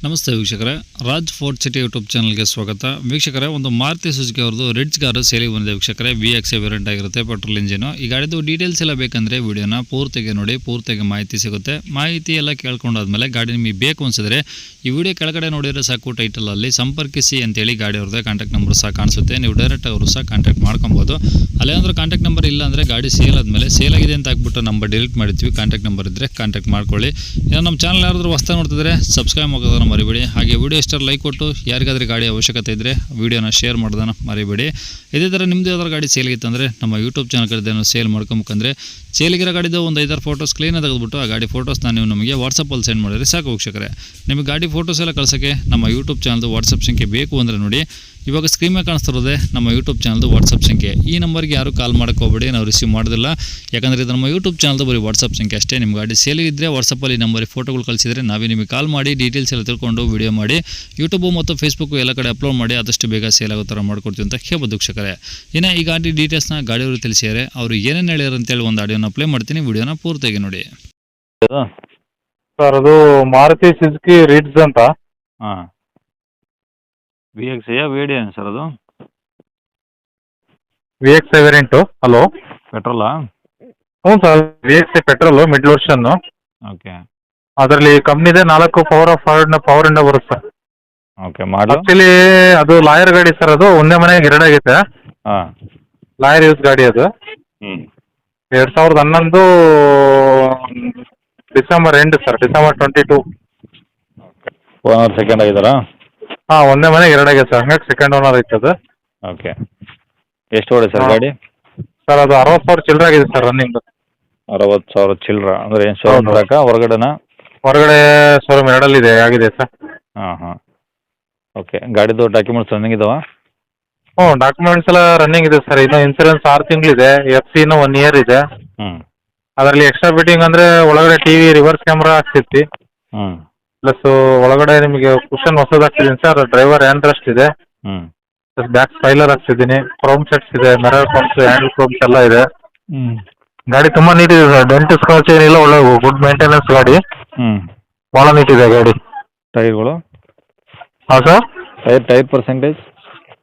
ನಮಸ್ತೆ ವೀಕ್ಷಕರೇ, Raj fort city YouTube ಚಾನಲ್ಗೆ ಸ್ವಾಗತ. ವೀಕ್ಷಕರೇ, ಒಂದು ಮಾರುತಿ ಸುಜುಕಿ ಅವ್ರದ್ದು ರಿಡ್ಜ್ ಕಾರು ಸೇಲಿಗೆ ಬಂದಿದೆ ವೀಕ್ಷಕರೇ. VXI ವೇರಿಯಂಟ್ ಆಗಿರುತ್ತೆ, ಪೆಟ್ರೋಲ್ ಇಂಜಿನು. ಈ ಗಾಡಿದು ಡೀಟೇಲ್ಸ್ ಎಲ್ಲ ಬೇಕಂದರೆ ವಿಡಿಯೋನ ಪೂರ್ತಿಗೆ ನೋಡಿ, ಪೂರ್ತಿಗೆ ಮಾಹಿತಿ ಸಿಗುತ್ತೆ. ಮಾಹಿತಿ ಎಲ್ಲ ಕೇಳ್ಕೊಂಡಾದ್ಮೇಲೆ ಗಾಡಿ ನಿಮಗೆ ಬೇಕು ಅನಿಸಿದ್ರೆ ಈ ವಿಡಿಯೋ ಕೆಳಗಡೆ ನೋಡಿದರೆ ಸಾಕು, ಟೈಟಲಲ್ಲಿ ಸಂಪರ್ಕಿಸಿ ಅಂತೇಳಿ ಗಾಡಿ ಅವ್ರದ್ದೇ ಕಾಂಟ್ಯಾಕ್ಟ್ ನಂಬರ್ ಸಹ ಕಾಣಿಸುತ್ತೆ. ನೀವು ಡೈರೆಕ್ಟ್ ಅವರು ಸಹ ಕಾಂಟ್ಯಾಕ್ಟ್ ಮಾಡ್ಕೊಬೋದು. ಅಲ್ಲೇನಾದ್ರೂ ಕಾಂಟ್ಯಾಕ್ಟ್ ನಂಬರ್ ಇಲ್ಲ ಅಂದರೆ ಗಾಡಿ ಸೇಲ್ ಆದಮೇಲೆ ಸೇಲ್ ಆಗಿದೆ ಅಂತ ಹಾಕ್ಬಿಟ್ಟು ನಂಬರ್ ಡಿಲೀಟ್ ಮಾಡಿದ್ವಿ. ಕಾಂಟ್ಯಾಕ್ಟ್ ನಂಬರ್ ಇದ್ದರೆ ಕಾಂಟ್ಯಾಕ್ಟ್ ಮಾಡ್ಕೊಳ್ಳಿ. ಇನ್ನು ನಮ್ಮ ಚಾನಲ್ ಯಾರಾದರೂ ಹೊಸ್ದಾಗಿ ನೋಡ್ತಿದ್ರೆ ಸಬ್ಸ್ಕ್ರೈಬ್ ಮಾಡೋದನ್ನು ಮರಿಬೇಡಿ. ಹಾಗೆ ವಿಡಿಯೋ ಇಷ್ಟ ಲೈಕ್ ಕೊಟ್ಟು ಯಾರಿಗಾದ್ರೂ ಗಾಡಿ ಅವಶ್ಯಕತೆ ಇದ್ದರೆ ವಿಡಿಯೋನ ಶೇರ್ ಮಾಡೋದನ್ನು ಮರಿಬೇಡಿ. ಇದೇ ಥರ ನಿಮ್ಮದು ಯಾವ್ದಾದ್ರು ಗಾಡಿ ಸೇಲ್ಗಿತ್ತಂದರೆ ನಮ್ಮ ಯೂಟ್ಯೂಬ್ ಚಾನಲ್ ಕಡೆದೇನೋ ಸೇಲ್ ಮಾಡ್ಕೊಬೇಕಂದ್ರೆ ಸೇಲಿಗಿರೋ ಗಾಡಿದು ಒಂದು 5-6 ಫೋಟೋಸ್ ಕ್ಲೀನಾಗಿ ತೆಗೆದುಬಿಟ್ಟು ಆ ಗಾಡಿ ಫೋಟೋಸ್ನ ನೀವು ನಮಗೆ ವಾಟ್ಸಪ್ಪಲ್ಲಿ ಸೆಂಡ್ ಮಾಡಿದ್ರೆ ಸಾಕು ವೀಕ್ಷಕರೇ. ನಿಮಗೆ ಗಾಡಿ ಫೋಟೋಸ್ ಎಲ್ಲ ಕಳ್ಸೋಕ್ಕೆ ನಮ್ಮ ಯೂಟ್ಯೂಬ್ ಚಾನಲ್ದು ವಾಟ್ಸಪ್ ಸಂಖ್ಯೆ ಬೇಕು ಅಂದರೆ ನೋಡಿ, ಇವಾಗ ಸ್ಕ್ರೀನ್ ಮೇಲೆ ಕಾಣಿಸ್ತಿರೋದೆ ನಮ್ಮ ಯೂಟ್ಯೂಬ್ ಚಾನಲ್ದು ವಾಟ್ಸಪ್ ಸಂಖ್ಯೆ. ಈ ನಂಬರ್ಗೆ ಯಾರು ಕಾಲ್ ಮಾಡೋಕ್ಕೋಗ್ಬೇಡಿ, ನಾವು ರಿಸೀವ್ ಮಾಡೋದಿಲ್ಲ. ಯಾಕಂದರೆ ಇದು ನಮ್ಮ ಯೂಟ್ಯೂಬ್ ಚಾನಲ್ದು ಬರೀ ವಾಟ್ಸಪ್ ಸಂಖ್ಯೆ ಅಷ್ಟೇ. ನಿಮ್ಮ ಗಾಡಿ ಸೇಲಿಗಿದ್ದರೆ ವಾಟ್ಸಪ್ಪಲ್ಲಿ ನಂಬರಿಗೆ ಫೋಟೋಗಳು ಕಳಿಸಿದರೆ ನಾವೇ ನಿಮಗೆ ಕಾಲ್ ಮಾಡಿ ಡೀಟೇಲ್ಸ್ ಎಲ್ಲ ತಿಳ್ಕೊಂಡು ವಿಡಿಯೋ ಮಾಡಿ ಯೂಟ್ಯೂಬು ಮತ್ತು ಫೇಸ್ಬುಕ್ಕು ಎಲ್ಲ ಕಡೆ ಅಪ್ಲೋಡ್ ಮಾಡಿ ಆದಷ್ಟು ಬೇಗ ಸೇಲ್ ಆಗೋ ಥರ ಮಾಡ್ಕೊಡ್ತೀವಿ ಅಂತ ಹೇಳ್ಬೋದು ವೀಕ್ಷಕರೇ. ಇನ್ನು ಈ ಗಾಡಿ ಡೀಟೇಲ್ಸ್ನ ಗಾಡಿಯವರು ತಿಳಿಸಿದ್ದಾರೆ. ಅವರು ಏನೇನು ಹೇಳ್ಯಾರ ಅಂತೇಳಿ ಒಂದು ಆಡಿಯೋನ ಪ್ಲೇ ಮಾಡ್ತೀನಿ, ವಿಡಿಯೋನ ಪೂರ್ತಿಯಾಗಿ ನೋಡಿ. ಸರ್, ಅದು ಮಾರುತಿ ಸುಜುಕಿ ರಿಡ್ಜ್ ಅಂತ. ಹಾಂ, VXI VD ಸರ್ ಅದು? VXI variant. ಹಲೋ, ಪೆಟ್ರೋಲಾ? ಹ್ಞೂ ಸರ್, VXI ಪೆಟ್ರೋಲು ಮಿಡ್ ವರ್ಷನ್ನು. ಓಕೆ ಅದರಲ್ಲಿ ಕಂಪ್ನಿದೆ 4 ಪವರ್ ಇಂದ ಬರುತ್ತೆ ಸರ್. ಓಕೆ, ಮಾಡಲು? ಆಕ್ಚುಲಿ ಅದು ಲಾಯರ್ ಗಾಡಿ ಸರ್. ಅದು ಒಂದೇ ಮನೆಗೆ 2 ಆಗೈತೆ. ಹಾಂ, ಲಾಯರ್ ಯೂಸ್ ಗಾಡಿ ಅದು. 2011 December end sir, December 22. Owner second ಆಗಿದ್ದಾರಾ? ಹಾಂ, ಒಂದೇ ಮನೆಗೆ 2 ಆಗೈತೆ ಸರ್, ಹಂಗಾಗಿ ಸೆಕೆಂಡ್ ಓನರ್ ಐತೆ ಅದು. ಓಕೆ, ಎಷ್ಟು ಓಡಿ ಸರ್ ಗಾಡಿ? ಸರ್, ಅದು 60,000 ಚಿಲ್ಲರೆ ಆಗಿದೆ ಸರ್ ರನ್ನಿಂಗ್. 60,000 ಚಿಲ್ಲರ ಅಂದರೆ ಏನು ಶೋರೂಮ್ ಬರೋಕೆ ಹೊರಗಡೆನಾ? ಹೊರಗಡೆ ಶೋರೂಮ್ 2 ಆಗಿದೆ ಸರ್. ಹಾಂ ಹಾಂ, ಓಕೆ. ಗಾಡಿದು ಡಾಕ್ಯುಮೆಂಟ್ಸ್ ರನ್ನಿಂಗ್ ಇದಾವಾ? ಹ್ಞೂ, ಡಾಕ್ಯುಮೆಂಟ್ಸ್ ಎಲ್ಲ ರನ್ನಿಂಗ್ ಇದೆ ಸರ್. ಇನ್ನೂ ಇನ್ಸೂರೆನ್ಸ್ 6 ತಿಂಗಳಿದೆ. FC ಇನ್ನೂ 1 ಇಯರ್ ಇದೆ. ಹ್ಞೂ, ಅದರಲ್ಲಿ ಎಕ್ಸ್ಟ್ರಾ ಫಿಟ್ಟಿಂಗ್ ಅಂದರೆ ಒಳಗಡೆ TV ರಿವರ್ಸ್ ಕ್ಯಾಮ್ರಾ ಹಾಕ್ಸಿರ್ತಿ. ಹ್ಞೂ ಪ್ಲಸ್ ಒಳಗಡೆ ನಿಮಗೆ ಕುಷನ್ ಹೊಸದು ಹಾಕ್ಸಿದ್ದೀನಿ ಸರ್. ಡ್ರೈವರ್ ಹ್ಯಾಂಡ್ ರೆಸ್ಟ್ ಇದೆ. ಹ್ಞೂ ಪ್ಲಸ್ ಬ್ಯಾಕ್ ಸ್ಪೈಲರ್ ಹಾಕ್ಸಿದ್ದೀನಿ. ಕ್ರೋಮ್ ಸೆಟ್ಸ್ ಇದೆ, ಮಿರರ್ ಕ್ರೋಮ್ಸ್, ಹ್ಯಾಂಡಲ್ ಕ್ರೋಮ್ಸ್ ಎಲ್ಲ ಇದೆ. ಹ್ಞೂ ಗಾಡಿ ತುಂಬ ನೀಟ್ ಇದೆ ಸರ್. ಡೆಂಟ್ ಸ್ಕ್ರಾಚ್ ಏನಿಲ್ಲ, ಒಳ್ಳೆ ಗುಡ್ ಮೇಂಟೆನೆನ್ಸ್ ಗಾಡಿ. ಹ್ಞೂ, ಭಾಳ ನೀಟ್ ಇದೆ ಗಾಡಿ. ಟೈರ್ಗಳು? ಹಾಂ ಸರ್, ಟೈರ್ ಪರ್ಸೆಂಟೇಜ್?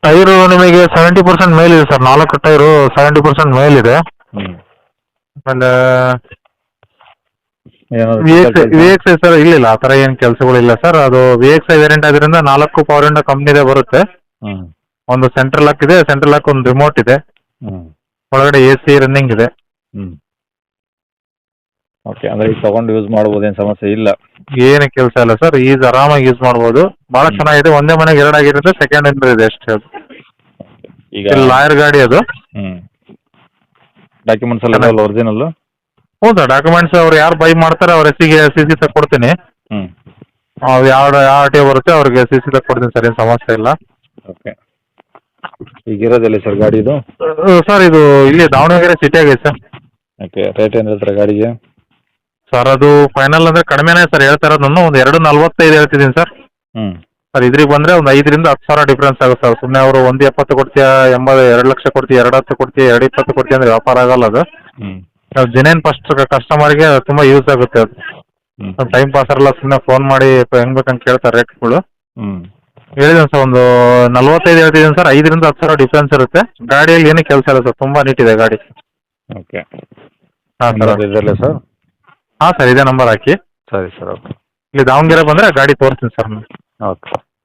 ಟೈರು ನಿಮಗೆ 70% ಮೇಲಿದೆ ಸರ್. 4 ಟೈರು 70% ಮೇಲಿದೆ. ಹ್ಞೂ, ಆಮೇಲೆ ಏನಾದ್ರು VXI ಸರ್ ಇಲ್ಲ, ಆ ಥರ ಏನು ಕೆಲಸಗಳಿಲ್ಲ ಸರ್. ಅದು VXI ವೇರಿಯಂಟ್ ಆದ್ರಿಂದ 4 ಪವರ್ ಇಂದ ಕಂಪ್ನಿದೆ ಬರುತ್ತೆ. ಹ್ಞೂ ಒಂದು ಸೆಂಟ್ರಲ್ ಲಾಕ್ ಇದೆ, ಸೆಂಟ್ರಲ್ ಲಾಕ್ ಒಂದು ರಿಮೋಟ್ ಇದೆ. ಹ್ಞೂ ಒಳಗಡೆ AC ರನ್ನಿಂಗ್ ಇದೆ. ಹ್ಞೂ, ಓಕೆ. ಅಂದರೆ ಈಗ ತೊಗೊಂಡು ಯೂಸ್ ಮಾಡ್ಬೋದು, ಏನು ಸಮಸ್ಯೆ ಇಲ್ಲ? ಏನು ಕೆಲಸ ಇಲ್ಲ ಸರ್, ಆರಾಮಾಗಿ ಯೂಸ್ ಮಾಡ್ಬೋದು. ಭಾಳ ಚೆನ್ನಾಗಿದೆ. ಒಂದೇ ಮನೆಗೆ 2 ಆಗಿರುತ್ತೆ, ಸೆಕೆಂಡ್ ಇಂದ ಇದೆ ಅಷ್ಟೇ. ಅದು ಈಗ ಲಾಯರ್ ಗಾಡಿ ಅದು. ಹ್ಞೂ, ಡಾಕ್ಯುಮೆಂಟ್ಸ್ ಎಲ್ಲ ಒರಿಜಿನಲ್ಲು? ಹ್ಞೂ ಸರ್, ಡಾಕ್ಯುಮೆಂಟ್ಸ್ ಅವ್ರು ಯಾರು ಬೈ ಮಾಡ್ತಾರೆ ಅವ್ರ ಹೆಸರಿಗೆ CC ತಗೊಡ್ತೀನಿ. ಹ್ಞೂ, ಯಾವ RTO ಬರುತ್ತೆ ಅವ್ರಿಗೆ CC ತಗೊಡ್ತೀನಿ ಸರ್, ಏನು ಸಮಸ್ಯೆ ಇಲ್ಲ. ಓಕೆ. ಈಗ ಇರೋದಿಲ್ಲ ಸರ್ ಗಾಡಿ ಇದು? ಸರ್, ಇದು ಇಲ್ಲಿ ದಾವಣಗೆರೆ ಸಿಟಿ ಆಗೈತೆ ಸರ್. ಓಕೆ, ರೇಟ್ ಏನು ಹೇಳ್ತಾರೆ ಗಾಡಿಗೆ? ಸರ್, ಅದು ಫೈನಲ್ ಅಂದರೆ ಕಡಿಮೆನೇ ಸರ್ ಹೇಳ್ತಾ ಇರೋದು. ನಾನು ಒಂದು 2.45 ಹೇಳ್ತಿದ್ದೀನಿ ಸರ್. ಹ್ಞೂ ಸರ್, ಇದ್ರಿಗೆ ಬಂದರೆ ಒಂದು 5,000 to 10,000 ಡಿಫ್ರೆನ್ಸ್ ಆಗುತ್ತೆ ಸರ್. ಸುಮ್ಮನೆ ಅವರು 1.70 ಕೊಡ್ತೀಯಾ, 2 ಲಕ್ಷ ಕೊಡ್ತೀಯ, 2.10 ಕೊಡ್ತೀಯ, 2.20 ಕೊಡ್ತೀಯ ಅಂದರೆ ವ್ಯಾಪಾರ ಆಗಲ್ಲ ಅದು. ಹ್ಞೂ ಜೆನ್ಯೂನ್ ಫಸ್ಟ್ ಕಸ್ಟಮರ್ಗೆ ತುಂಬ ಯೂಸ್ ಆಗುತ್ತೆ ಅದು. ಹ್ಞೂ ಟೈಮ್ ಪಾಸ್ ಅಲ್ಲ, ಸುಮ್ಮನೆ ಫೋನ್ ಮಾಡಿ ಹೆಂಗೆ ಬೇಕಂತ ಕೇಳ್ತಾರೆ ರೇಟ್ಗಳು. ಹ್ಞೂ, ಹೇಳಿದ್ದೀನಿ ಸರ್, ಒಂದು 45 ಹೇಳ್ತಿದ್ದೀನಿ ಸರ್. 5,000 to 10,000 ಡಿಫ್ರೆನ್ಸ್ ಇರುತ್ತೆ. ಗಾಡಿಯಲ್ಲಿ ಏನೂ ಕೆಲಸ ಇಲ್ಲ ಸರ್, ತುಂಬ ನೀಟಿದೆ ಗಾಡಿ. ಓಕೆ. ಹಾಂ ಸರ್, ಇದರಲ್ಲೇ ಸರ್? ಹಾಂ ಸರ್, ಇದೇ ನಂಬರ್ ಹಾಕಿ. ಸರಿ ಸರ್, ಓಕೆ. ಇಲ್ಲಿ ದಾವಣಗೆರೆ ಬಂದರೆ ಗಾಡಿ ತೋರಿಸ್ತೀನಿ ಸರ್ ನಾನು. ಓಕೆ.